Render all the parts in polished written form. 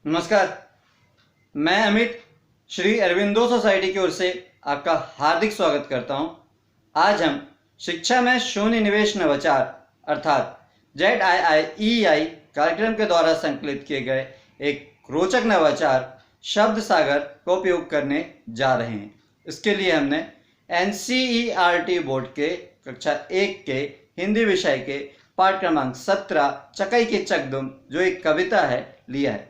नमस्कार। मैं अमित श्री अरविंदो सोसाइटी की ओर से आपका हार्दिक स्वागत करता हूं। आज हम शिक्षा में शून्य निवेश नवाचार अर्थात ZIIEI कार्यक्रम के द्वारा संकलित किए गए एक रोचक नवाचार शब्द सागर का उपयोग करने जा रहे हैं। इसके लिए हमने NCERT बोर्ड के कक्षा 1 के हिंदी विषय के पाठ क्रमांक 17 चकई के चकदुम जो एक कविता है लिया है।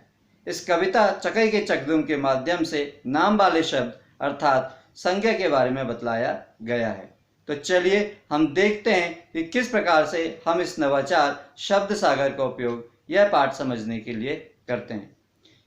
इस कविता चकई के चकदुम के माध्यम से नाम वाले शब्द अर्थात संज्ञा के बारे में बतलाया गया है। तो चलिए हम देखते हैं कि किस प्रकार से हम इस नवाचार शब्द सागर का उपयोग यह पाठ समझने के लिए करते हैं।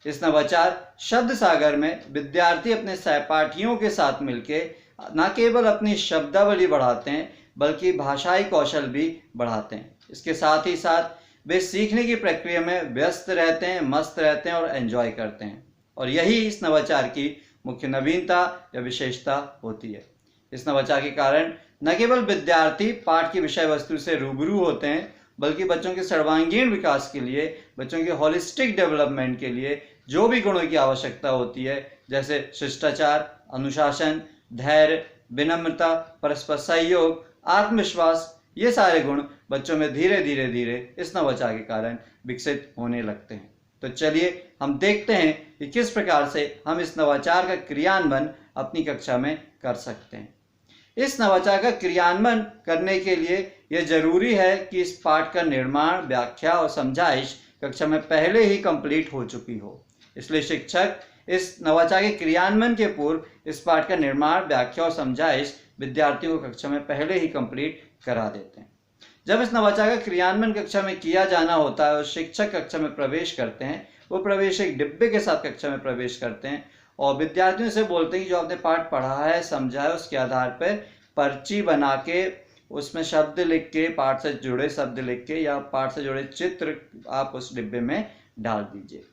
इस नवाचार शब्द सागर में विद्यार्थी अपने सहपाठियों के साथ मिलकर न केवल अपनी शब्दावली बढ़ाते हैं बल्कि भाषाई कौशल भी बढ़ाते हैं। इसके साथ ही साथ वे सीखने की प्रक्रिया में व्यस्त रहते हैं, मस्त रहते हैं और एंजॉय करते हैं। और यही इस नवाचार की मुख्य नवीनता या विशेषता होती है। इस नवाचार के कारण न केवल विद्यार्थी पाठ की विषय वस्तु से रूबरू होते हैं बल्कि बच्चों के सर्वांगीण विकास के लिए, बच्चों के होलिस्टिक डेवलपमेंट के लिए जो भी गुणों की आवश्यकता होती है, जैसे शिष्टाचार, अनुशासन, धैर्य, विनम्रता, परस्पर सहयोग, आत्मविश्वास, ये सारे गुण बच्चों में धीरे धीरे इस नवाचार के कारण विकसित होने लगते हैं। तो चलिए हम देखते हैं कि किस प्रकार से हम इस नवाचार का क्रियान्वयन अपनी कक्षा में कर सकते हैं। इस नवाचार का क्रियान्वयन करने के लिए यह जरूरी है कि इस पाठ का निर्माण, व्याख्या और समझाइश कक्षा में पहले ही कंप्लीट हो चुकी हो। इसलिए शिक्षक इस नवाचार के क्रियान्वयन के पूर्व इस पाठ का निर्माण, व्याख्या और समझाइश विद्यार्थियों को कक्षा में पहले ही कंप्लीट करा देते हैं। जब इस नवाचार का क्रियान्वयन कक्षा में किया जाना होता है और शिक्षक कक्षा में प्रवेश करते हैं, वो प्रवेश एक डिब्बे के साथ कक्षा में प्रवेश करते हैं और विद्यार्थियों से बोलते हैं कि जो आपने पाठ पढ़ा है, समझा है, उसके आधार पर पर्ची बना के उसमें शब्द लिख के, पाठ से जुड़े शब्द लिख के या पाठ से जुड़े चित्र आप उस डिब्बे में डाल दीजिए।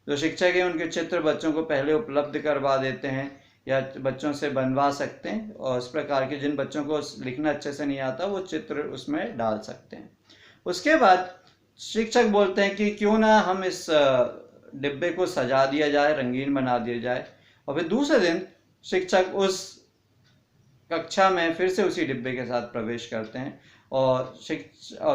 जो शिक्षक हैं उनके चित्र बच्चों को पहले उपलब्ध करवा देते हैं या बच्चों से बनवा सकते हैं और इस प्रकार के जिन बच्चों को लिखना अच्छे से नहीं आता वो चित्र उसमें डाल सकते हैं। उसके बाद शिक्षक बोलते हैं कि क्यों ना हम इस डिब्बे को सजा दिया जाए, रंगीन बना दिया जाए। और फिर दूसरे दिन शिक्षक उस कक्षा में फिर से उसी डिब्बे के साथ प्रवेश करते हैं और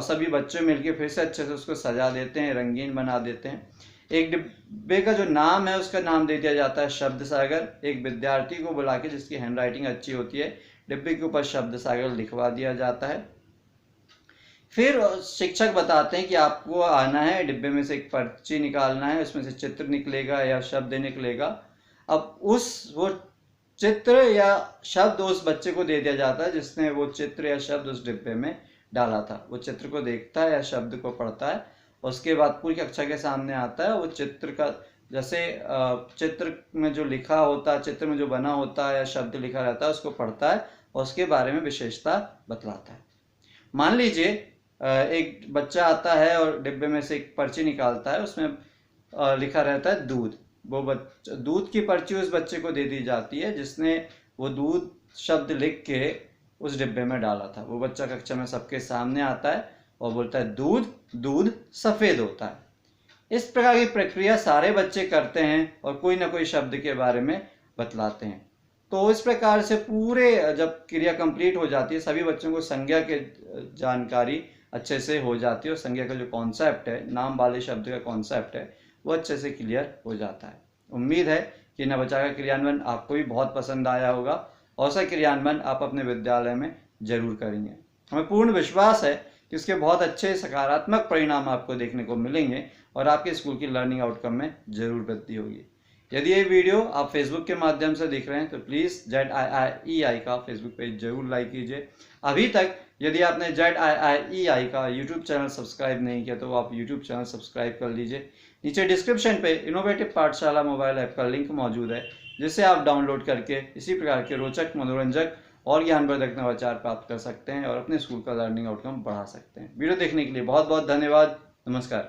सभी बच्चे मिलकर फिर से अच्छे से उसको सजा देते हैं, रंगीन बना देते हैं। एक डिब्बे का जो नाम है उसका नाम दे दिया जाता है शब्द सागर। एक विद्यार्थी को बुला के जिसकी हैंडराइटिंग अच्छी होती है डिब्बे के ऊपर शब्द सागर लिखवा दिया जाता है। फिर शिक्षक बताते हैं कि आपको आना है, डिब्बे में से एक पर्ची निकालना है, उसमें से चित्र निकलेगा या शब्द निकलेगा। अब वो चित्र या शब्द उस बच्चे को दे दिया जाता है जिसने वो चित्र या शब्द उस डिब्बे में डाला था। वो चित्र को देखता है या शब्द को पढ़ता है, उसके बाद पूरी कक्षा के सामने आता है। वो चित्र का जैसे चित्र में जो लिखा होता है, चित्र में जो बना होता है या शब्द लिखा रहता है उसको पढ़ता है और उसके बारे में विशेषता बतलाता है। मान लीजिए एक बच्चा आता है और डिब्बे में से एक पर्ची निकालता है, उसमें लिखा रहता है दूध। वो दूध की पर्ची उस बच्चे को दे दी जाती है जिसने वो दूध शब्द लिख के उस डिब्बे में डाला था। वो बच्चा कक्षा में सबके सामने आता है और बोलता है दूध सफेद होता है। इस प्रकार की प्रक्रिया सारे बच्चे करते हैं और कोई ना कोई शब्द के बारे में बतलाते हैं। तो इस प्रकार से पूरे जब क्रिया कंप्लीट हो जाती है सभी बच्चों को संज्ञा के जानकारी अच्छे से हो जाती है और संज्ञा का जो कॉन्सेप्ट है, नाम वाले शब्द का कॉन्सेप्ट है, वो अच्छे से क्लियर हो जाता है। उम्मीद है कि नवाचार का क्रियान्वयन आपको भी बहुत पसंद आया होगा और ऐसा क्रियान्वयन आप अपने विद्यालय में जरूर करेंगे। हमें पूर्ण विश्वास है कि इसके बहुत अच्छे सकारात्मक परिणाम आपको देखने को मिलेंगे और आपके स्कूल की लर्निंग आउटकम में जरूर वृद्धि होगी। यदि ये वीडियो आप फेसबुक के माध्यम से देख रहे हैं तो प्लीज़ ZIIEI का फेसबुक पेज जरूर लाइक कीजिए। अभी तक यदि आपने ZIIEI का यूट्यूब चैनल सब्सक्राइब नहीं किया तो आप यूट्यूब चैनल सब्सक्राइब कर लीजिए। नीचे डिस्क्रिप्शन पे इनोवेटिव पाठशाला मोबाइल ऐप का लिंक मौजूद है जिसे आप डाउनलोड करके इसी प्रकार के रोचक, मनोरंजक और ज्ञानवर्धक नवाचार प्राप्त कर सकते हैं और अपने स्कूल का लर्निंग आउटकम बढ़ा सकते हैं। वीडियो देखने के लिए बहुत बहुत धन्यवाद। नमस्कार।